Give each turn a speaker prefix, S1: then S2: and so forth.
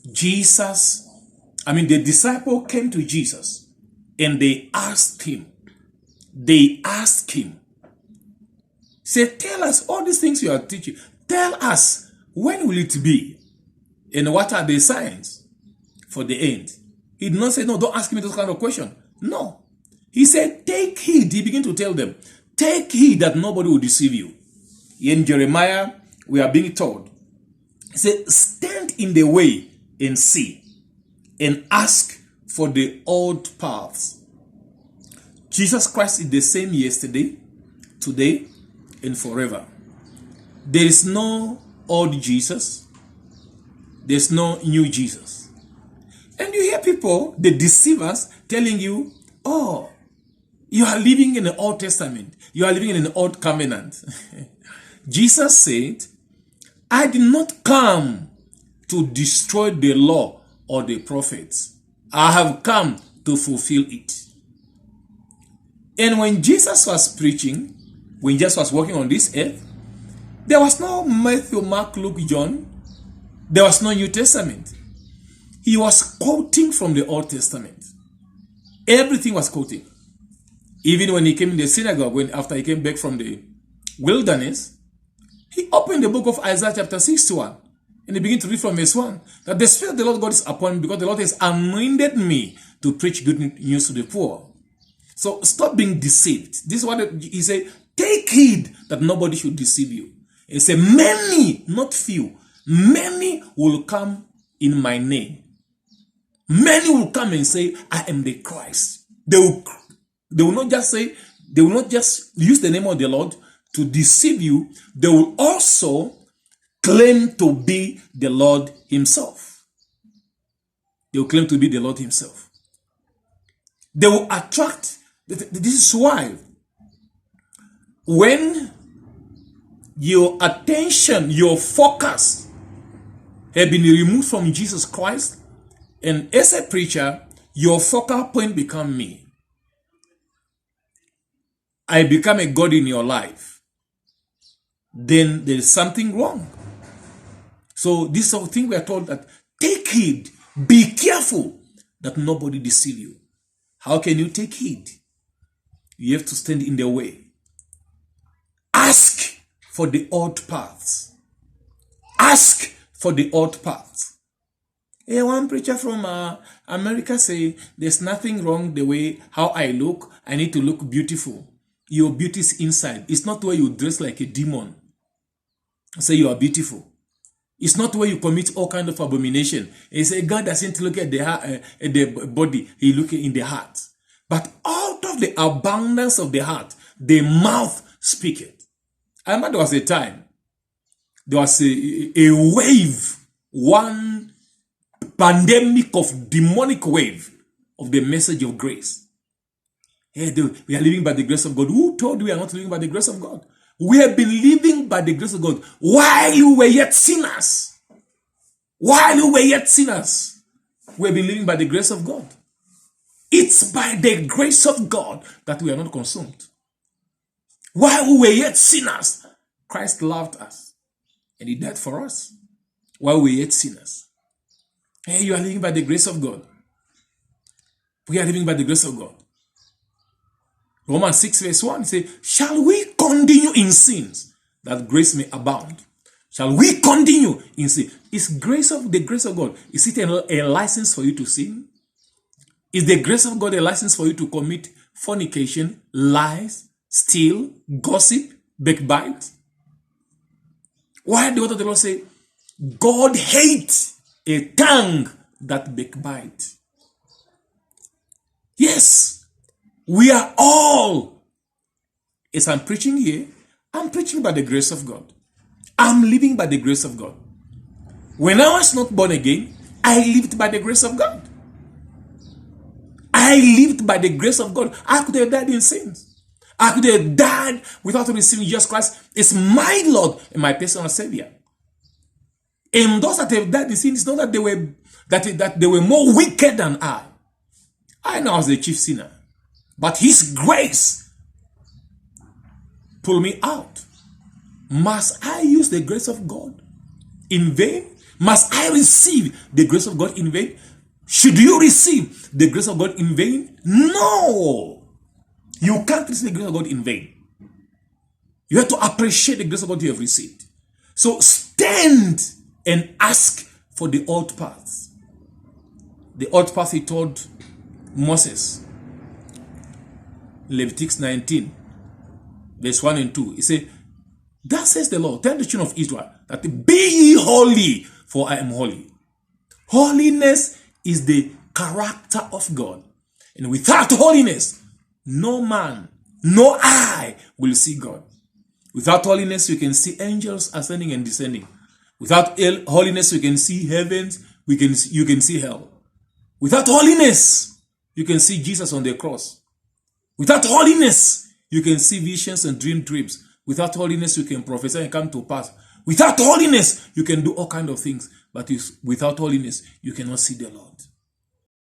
S1: the disciple came to Jesus and they asked him, say, tell us all these things you are teaching. Tell us, when will it be? And what are the signs for the end? He did not say, no, don't ask me those kind of questions. No. He said, take heed. He began to tell them, take heed that nobody will deceive you. In Jeremiah, we are being told, he said, stand in the way and see, and ask for the old paths. Jesus Christ is the same yesterday, today, and forever. There is no old Jesus. There's no new Jesus. And you hear people, the deceivers, telling you, oh, you are living in the Old Testament. You are living in an old covenant. Jesus said, I did not come to destroy the law or the prophets. I have come to fulfill it. And when Jesus was preaching, when Jesus was walking on this earth, there was no Matthew, Mark, Luke, John. There was no New Testament. He was quoting from the Old Testament. Everything was quoting. Even when he came in the synagogue, after he came back from the wilderness, he opened the book of Isaiah chapter 61 and he began to read from verse 1 that the Spirit of the Lord God is upon me because the Lord has anointed me to preach good news to the poor. So stop being deceived. This is what he said, take heed that nobody should deceive you. He said, many, not few, many will come in my name. Many will come and say, I am the Christ. They will not just say, they will not just use the name of the Lord to deceive you. They will also claim to be the Lord himself. They will claim to be the Lord himself. They will attract. This is why when your attention, your focus have been removed from Jesus Christ, and as a preacher, your focal point become me. I become a God in your life. Then there is something wrong. So this sort of thing we are told that take heed, be careful that nobody deceive you. How can you take heed? You have to stand in their way. Ask for the old paths. Ask for the old paths. Hey, one preacher from America say, there's nothing wrong the way how I look. I need to look beautiful. Your beauty is inside. It's not where you dress like a demon. Say you are beautiful. It's not where you commit all kind of abomination. He say God doesn't look at the heart, at the body. He look in the heart. But out of the abundance of the heart, the mouth speaketh. I remember there was a time, there was a wave, one pandemic of demonic wave of the message of grace. Hey, we are living by the grace of God. Who told we are not living by the grace of God? We have been living by the grace of God while you were yet sinners. While you were yet sinners, we have been living by the grace of God. It's by the grace of God that we are not consumed. While we were yet sinners, Christ loved us and he died for us. While we were yet sinners. Hey, you are living by the grace of God. We are living by the grace of God. Romans 6 verse 1 says, shall we continue in sins that grace may abound? Shall we continue in sin? Is grace of the grace of God, is it a license for you to sin? Is the grace of God a license for you to commit fornication, lies, steal, gossip, backbite? Why did the Lord say, God hates a tongue that backbite? Yes. We are all, as I'm preaching here, I'm preaching by the grace of God. I'm living by the grace of God. When I was not born again, I lived by the grace of God. I lived by the grace of God. I could have died in sins. I could have died without receiving Jesus Christ as my Lord and my personal Savior. And those that have died in sin, it's not that they were more wicked than I. I now was the chief sinner. But his grace pulled me out. Must I use the grace of God in vain? Must I receive the grace of God in vain? Should you receive the grace of God in vain? No. You can't receive the grace of God in vain. You have to appreciate the grace of God you have received. So stand and ask for the old paths. The old path he told Moses. Leviticus 19, verse 1 and 2. He said, "Thus says the Lord, tell the children of Israel that be ye holy, for I am holy." Holiness is the character of God. And without holiness, no man, no eye will see God. Without holiness, you can see angels ascending and descending. Without holiness, you can see heavens, you can see hell. Without holiness, you can see Jesus on the cross. Without holiness, you can see visions and dreams. Without holiness, you can prophesy and come to pass. Without holiness, you can do all kinds of things. But without holiness, you cannot see the Lord.